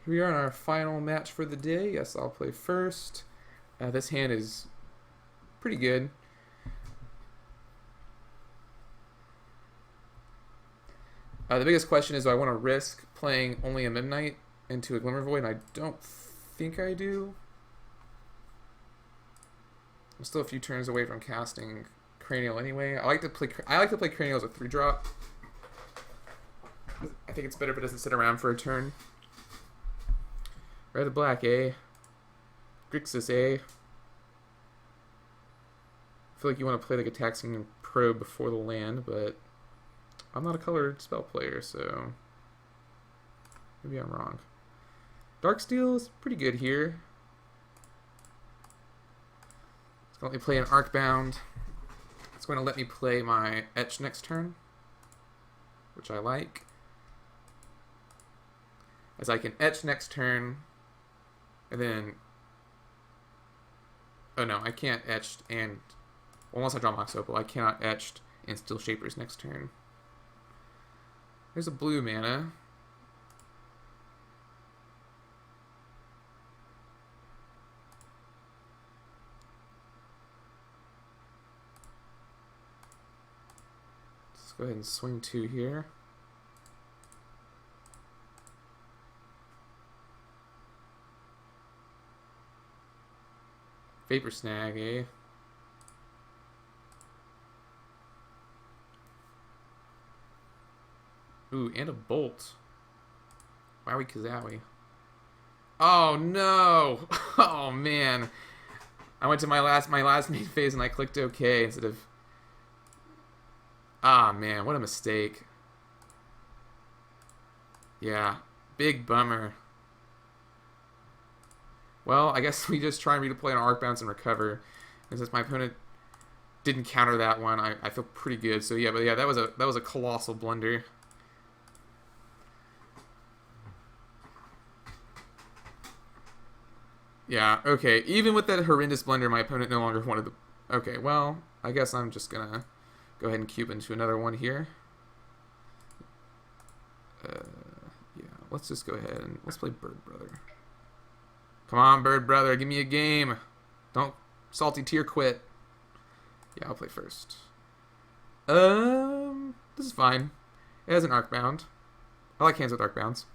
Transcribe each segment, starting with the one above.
Here we are on our final match for the day. Yes, I'll play first. This hand is pretty good. The biggest question is, do I want to risk playing only a Midnight into a Glimmer Void? And I don't think I do. I'm still a few turns away from casting Cranial anyway. I like to play Cranial as a 3-drop. I think it's better if it doesn't sit around for a turn. Red to black, eh? Grixis, eh? I feel like you want to play like a Taxing Probe before the land, but I'm not a colored spell player, so maybe I'm wrong. Darksteel is pretty good here. It's going to let me play an Arcbound. It's going to let me play my Etch next turn, which I like. As I can Etch next turn, and then... Oh no, I can't Etch and... Well, once I draw Mox Opal, I cannot Etch and Steel Shapers next turn. There's a blue mana. Let's go ahead and swing 2 here. Vapor Snag, eh? Ooh, and a Bolt. Wowie kazowie. Oh no! Oh man. I went to my last main phase and I clicked OK instead of... Ah man, what a mistake. Yeah, big bummer. Well, I guess we just try and redeploy an Arc Bounce and recover. And since my opponent didn't counter that one, I feel pretty good. So yeah, but yeah, that was a colossal blunder. Yeah, okay. Even with that horrendous blunder, my opponent no longer wanted the... Okay, well, I guess I'm just gonna go ahead and cube into another one here. Yeah, let's just go ahead and let's play Bird Brother. Come on, Bird Brother, give me a game. Don't salty tear quit. Yeah, I'll play first. This is fine. It has an Arcbound. I like hands with Arcbounds.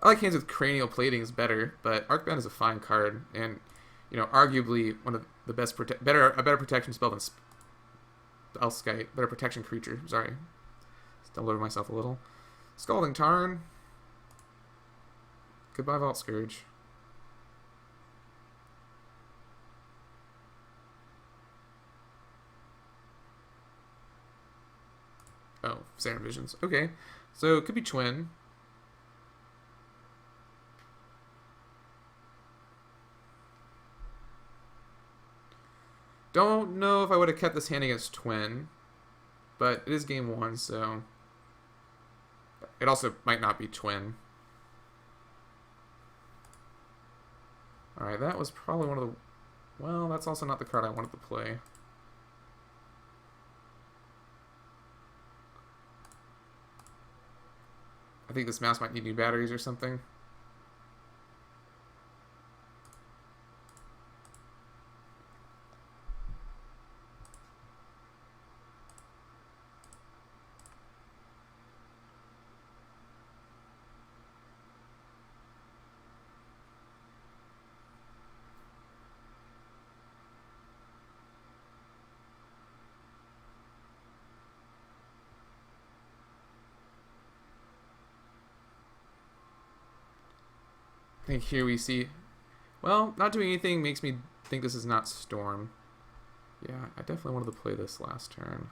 I like hands with Cranial Platings better, but Arcbound is a fine card, and you know, arguably one of the best a better protection spell than Spellskite, better protection creature. Sorry, stumbled over myself a little. Scalding Tarn. Goodbye, Vault Scourge. Oh, Saturn Visions. Okay, so it could be Twin. Don't know if I would have kept this hand against Twin, but it is game 1, so it also might not be Twin. Alright, that was probably one of the... Well, that's also not the card I wanted to play. I think this mouse might need new batteries or something. I think here we see... Well, not doing anything makes me think this is not Storm. Yeah, I definitely wanted to play this last turn.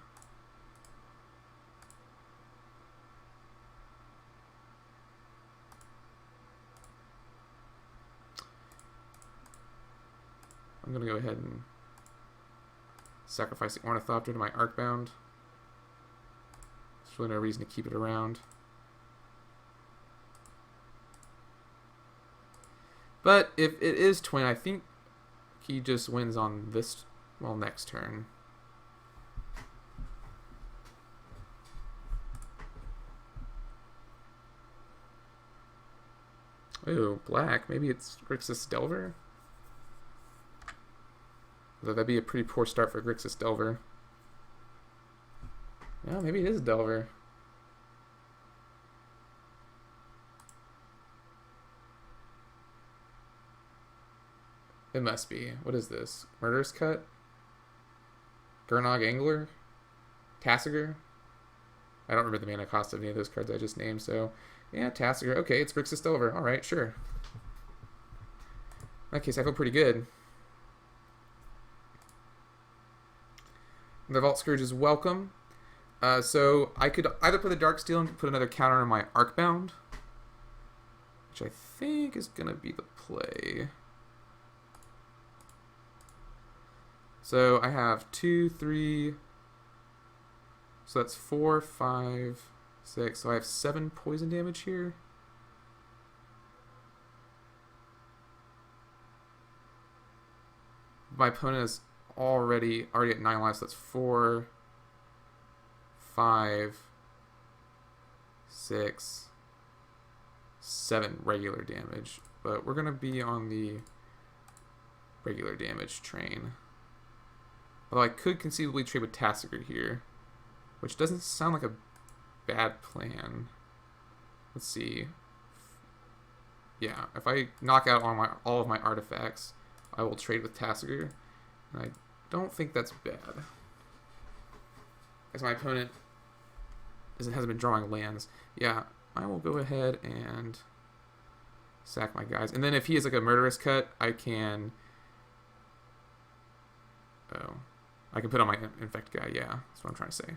I'm going to go ahead and sacrifice the Ornithopter to my Arcbound. There's really no reason to keep it around. But if it is Twin, I think he just wins on this, well, next turn. Oh, black. Maybe it's Grixis Delver? Although that'd be a pretty poor start for Grixis Delver. Yeah, maybe it is Delver. It must be. What is this? Murderous Cut? Gurnog Angler? Tassiger? I don't remember the mana cost of any of those cards I just named, so... Yeah, Tassiger. Okay, it's Grixis Delver. Alright, sure. In that case, I feel pretty good. The Vault Scourge is welcome. So I could either put the Darksteel and put another counter on my Arcbound, which I think is going to be the play. So I have 2, 3, so that's 4, 5, 6. So I have 7 poison damage here. My opponent is already at 9 lives, so that's 4, 5, 6, 7 regular damage. But we're going to be on the regular damage train. Although I could conceivably trade with Tassiger here, which doesn't sound like a bad plan. Let's see. Yeah, if I knock out all of my artifacts, I will trade with Tassiger. And I don't think that's bad. As my opponent hasn't been drawing lands. Yeah, I will go ahead and sack my guys. And then if he is like a Murderous Cut, I can... Oh. I can put on my Infect guy, yeah. That's what I'm trying to say.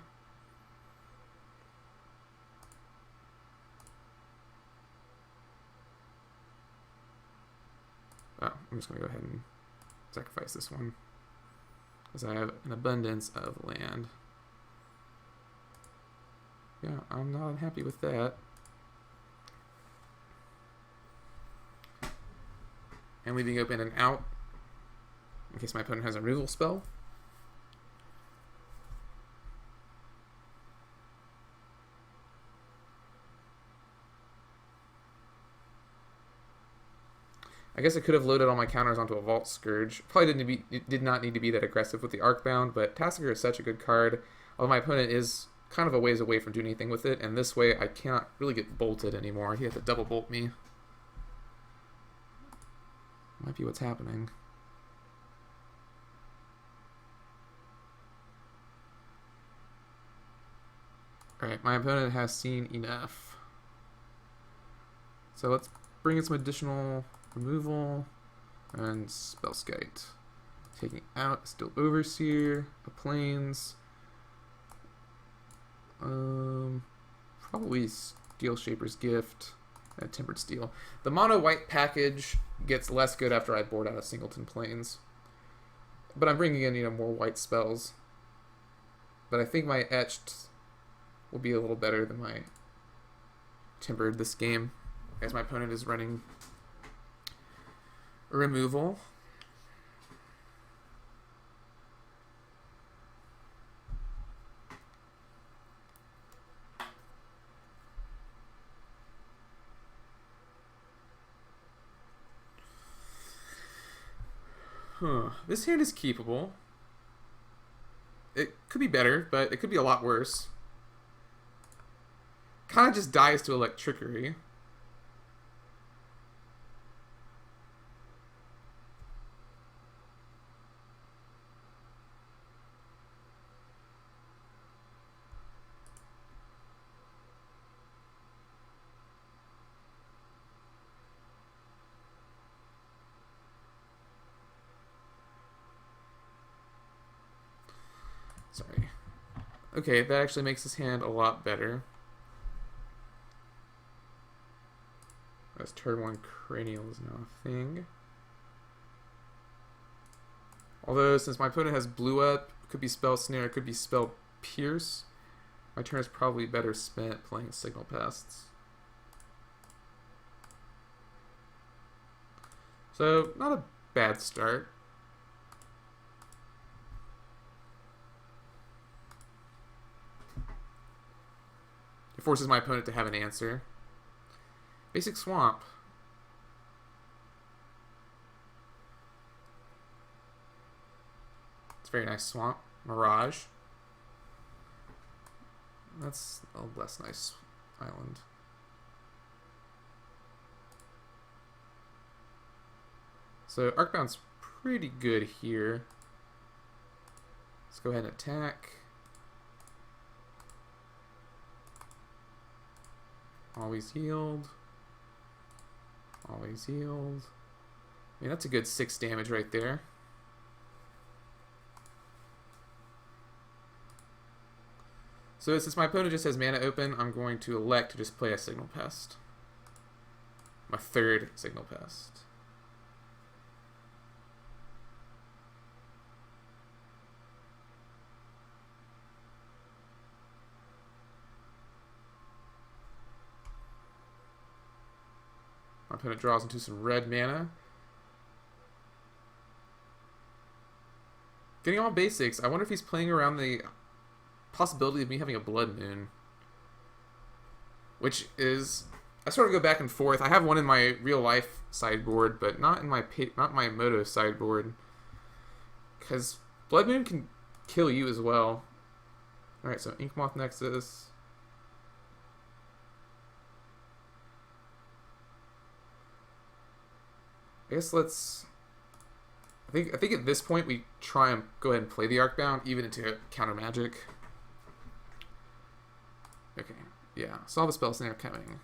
Oh, I'm just going to go ahead and sacrifice this one, because I have an abundance of land. Yeah, I'm not unhappy with that. And leaving open and out, in case my opponent has a removal spell. I guess I could have loaded all my counters onto a Vault Scourge. Probably did not need to be that aggressive with the Arcbound, but Tassiger is such a good card. Although my opponent is kind of a ways away from doing anything with it, and this way I cannot really get bolted anymore. He had to double bolt me. Might be what's happening. Alright, my opponent has seen enough. So let's bring in some additional removal and Spellskite. Taking out a Steel Overseer, a Plains, probably Steel Shaper's Gift, and Tempered Steel. The mono white package gets less good after I board out a Singleton Plains, but I'm bringing in more white spells. But I think my Etched will be a little better than my Tempered this game, as my opponent is running removal. This hand is keepable. It could be better, but it could be a lot worse. Kind of just dies to Electrickery. Sorry. Okay, that actually makes this hand a lot better. As turn 1 Cranial is now a thing. Although, since my opponent has Blue Up, it could be Spell Snare, it could be Spell Pierce, my turn is probably better spent playing Signal Pests. So, not a bad start. It forces my opponent to have an answer. Basic Swamp. very nice swamp. Mirage. That's a less nice island. So Arcbound's pretty good here. Let's go ahead and attack. Always yield. Always yield. I mean, that's a good 6 damage right there. So since my opponent just has mana open, I'm going to elect to just play a Signal Pest. My 3rd Signal Pest. My opponent draws into some red mana. Getting all basics, I wonder if he's playing around the possibility of me having a Blood Moon. Which is... I sort of go back and forth. I have one in my real life sideboard, but not in my Moto sideboard. Because Blood Moon can kill you as well. Alright, so Inkmoth Nexus. I guess let's... I think at this point we try and go ahead and play the Arcbound, even into counter magic. Okay, yeah, saw the spell snare coming.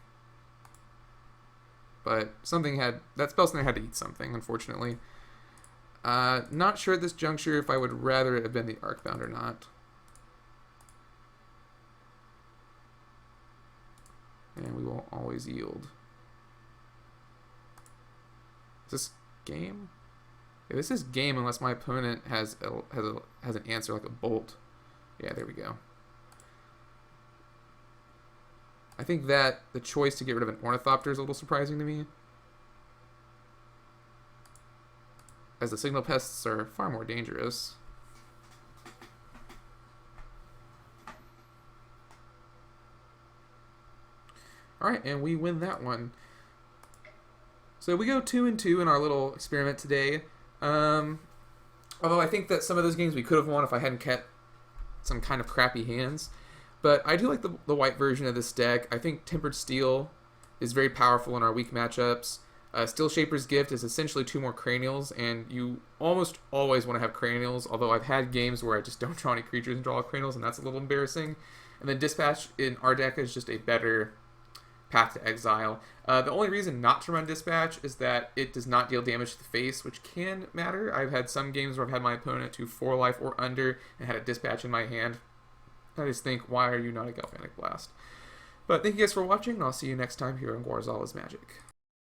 But that spell snare had to eat something, unfortunately. Not sure at this juncture if I would rather it have been the Arcbound or not. And we will always yield. Is this game? Yeah, this is game unless my opponent has an answer like a bolt. Yeah, there we go. I think that the choice to get rid of an Ornithopter is a little surprising to me, as the Signal Pests are far more dangerous. Alright, and we win that one. So we go 2-2 in our little experiment today. Although I think that some of those games we could have won if I hadn't kept some kind of crappy hands. But I do like the white version of this deck. I think Tempered Steel is very powerful in our weak matchups. Steel Shaper's Gift is essentially 2 more Cranials, and you almost always want to have Cranials, although I've had games where I just don't draw any creatures and draw Cranials, and that's a little embarrassing. And then Dispatch in our deck is just a better path to exile. The only reason not to run Dispatch is that it does not deal damage to the face, which can matter. I've had some games where I've had my opponent to 4 life or under and had a Dispatch in my hand. I just think, why are you not a Galvanic Blast? But thank you guys for watching, and I'll see you next time here on Guarzala's Magic.